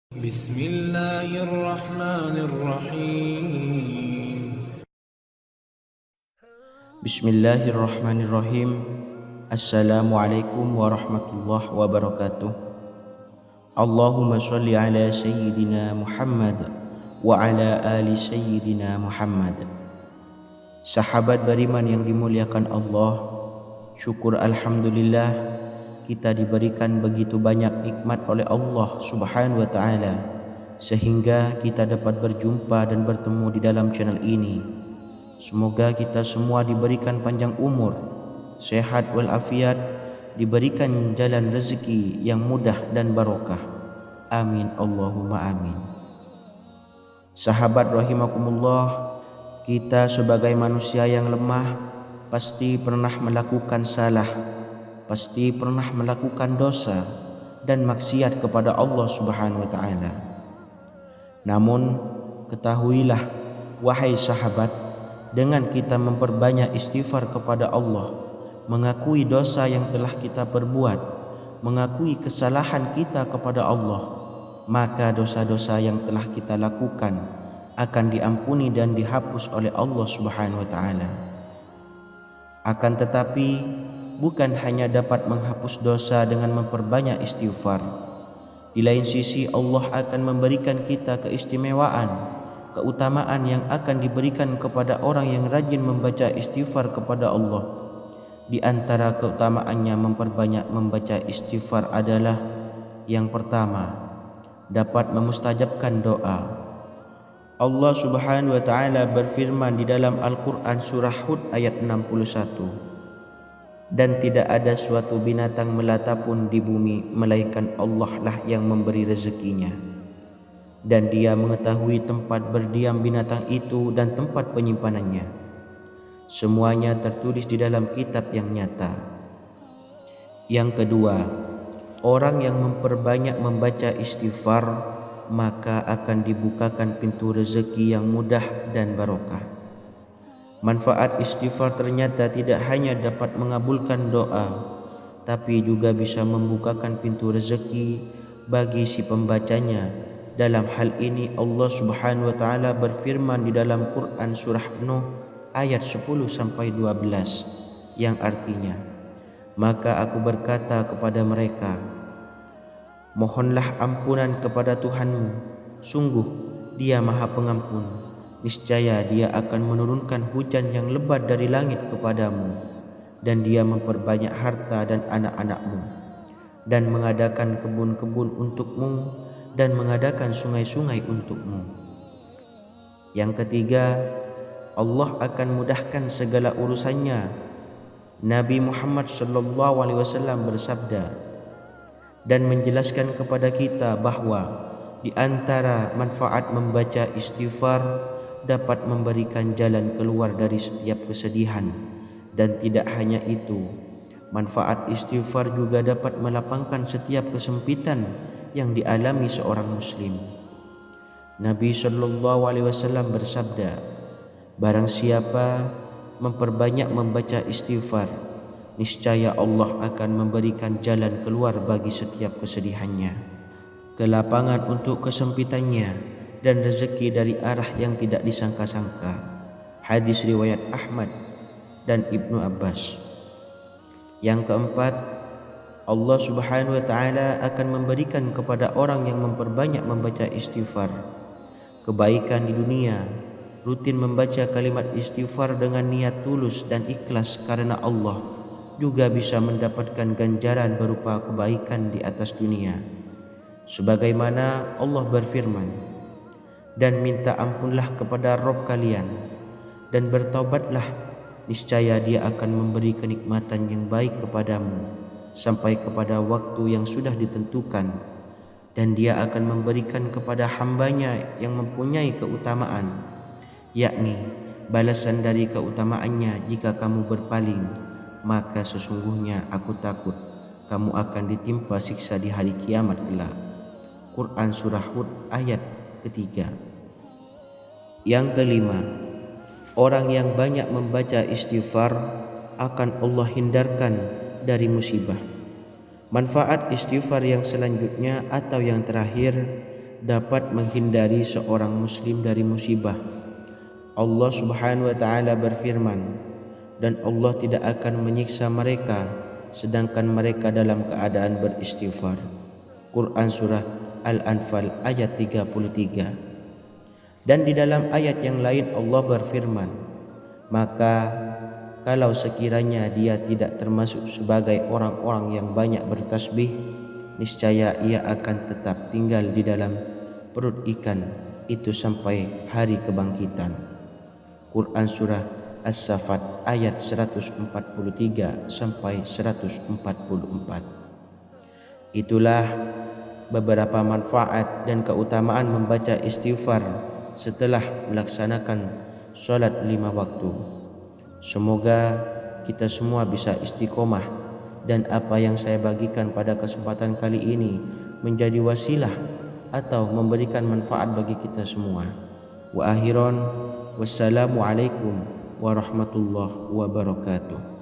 Bismillahirrahmanirrahim. Bismillahirrahmanirrahim. Assalamualaikum warahmatullahi wabarakatuh. Allahumma sholli ala sayyidina Muhammad wa ala ali sayyidina Muhammad. Sahabat beriman yang dimuliakan Allah, syukur alhamdulillah kita diberikan begitu banyak nikmat oleh Allah Subhanahu wa taala sehingga kita dapat berjumpa dan bertemu di dalam channel ini. Semoga kita semua diberikan panjang umur, sehat walafiat, diberikan jalan rezeki yang mudah dan barokah. Amin Allahumma amin. Sahabat rahimakumullah, kita sebagai manusia yang lemah pasti pernah melakukan salah, pasti pernah melakukan dosa dan maksiat kepada Allah Subhanahu wa taala. Namun ketahuilah wahai sahabat, dengan kita memperbanyak istighfar kepada Allah, mengakui dosa yang telah kita perbuat, mengakui kesalahan kita kepada Allah, maka dosa-dosa yang telah kita lakukan akan diampuni dan dihapus oleh Allah Subhanahu wa taala. Akan tetapi bukan hanya dapat menghapus dosa dengan memperbanyak istighfar. Di lain sisi Allah akan memberikan kita keistimewaan, keutamaan yang akan diberikan kepada orang yang rajin membaca istighfar kepada Allah. Di antara keutamaannya memperbanyak membaca istighfar adalah yang pertama, dapat memustajabkan doa. Allah Subhanahu wa taala berfirman di dalam Al-Qur'an surah Hud ayat 61. Dan tidak ada suatu binatang melata pun di bumi melainkan Allah lah yang memberi rezekinya. Dan Dia mengetahui tempat berdiam binatang itu dan tempat penyimpanannya. Semuanya tertulis di dalam kitab yang nyata. Yang kedua, orang yang memperbanyak membaca istighfar maka akan dibukakan pintu rezeki yang mudah dan barokah. Manfaat istighfar ternyata tidak hanya dapat mengabulkan doa, tapi juga bisa membukakan pintu rezeki bagi si pembacanya. Dalam hal ini Allah Subhanahu wa taala berfirman di dalam Quran surah Nuh ayat 10 sampai 12 yang artinya, maka aku berkata kepada mereka, mohonlah ampunan kepada Tuhanmu, sungguh Dia Maha Pengampun. Niscaya Dia akan menurunkan hujan yang lebat dari langit kepadamu, dan Dia memperbanyak harta dan anak-anakmu, dan mengadakan kebun-kebun untukmu, dan mengadakan sungai-sungai untukmu. Yang ketiga, Allah akan mudahkan segala urusannya. Nabi Muhammad SAW bersabda dan menjelaskan kepada kita bahwa di antara manfaat membaca istighfar dapat memberikan jalan keluar dari setiap kesedihan. Dan tidak hanya itu, manfaat istighfar juga dapat melapangkan setiap kesempitan yang dialami seorang muslim. Nabi SAW bersabda, barang siapa memperbanyak membaca istighfar, niscaya Allah akan memberikan jalan keluar bagi setiap kesedihannya, kelapangan untuk kesempitannya, dan rezeki dari arah yang tidak disangka-sangka. Hadis riwayat Ahmad dan Ibnu Abbas. Yang keempat, Allah Subhanahu wa taala akan memberikan kepada orang yang memperbanyak membaca istighfar kebaikan di dunia. Rutin membaca kalimat istighfar dengan niat tulus dan ikhlas karena Allah juga bisa mendapatkan ganjaran berupa kebaikan di atas dunia. Sebagaimana Allah berfirman, dan minta ampunlah kepada Rabb kalian dan bertaubatlah, niscaya Dia akan memberi kenikmatan yang baik kepadamu sampai kepada waktu yang sudah ditentukan, dan Dia akan memberikan kepada hambanya yang mempunyai keutamaan, yakni balasan dari keutamaannya jika kamu berpaling, maka sesungguhnya aku takut kamu akan ditimpa siksa di hari kiamat kelak. Quran surah Hud ayat ketiga. Yang kelima, orang yang banyak membaca istighfar akan Allah hindarkan dari musibah. Manfaat istighfar yang selanjutnya atau yang terakhir, dapat menghindari seorang muslim dari musibah. Allah Subhanahu wa taala berfirman, dan Allah tidak akan menyiksa mereka sedangkan mereka dalam keadaan beristighfar. Quran surah Al-Anfal ayat 33. Dan di dalam ayat yang lain Allah berfirman, maka kalau sekiranya dia tidak termasuk sebagai orang-orang yang banyak bertasbih, niscaya ia akan tetap tinggal di dalam perut ikan itu sampai hari kebangkitan. Quran surah As-Saffat ayat 143 sampai 144. Itulah beberapa manfaat dan keutamaan membaca istighfar setelah melaksanakan sholat 5 waktu. Semoga kita semua bisa istiqomah dan apa yang saya bagikan pada kesempatan kali ini menjadi wasilah atau memberikan manfaat bagi kita semua. Wa akhiran, wassalamu alaikum warahmatullahi wabarakatuh.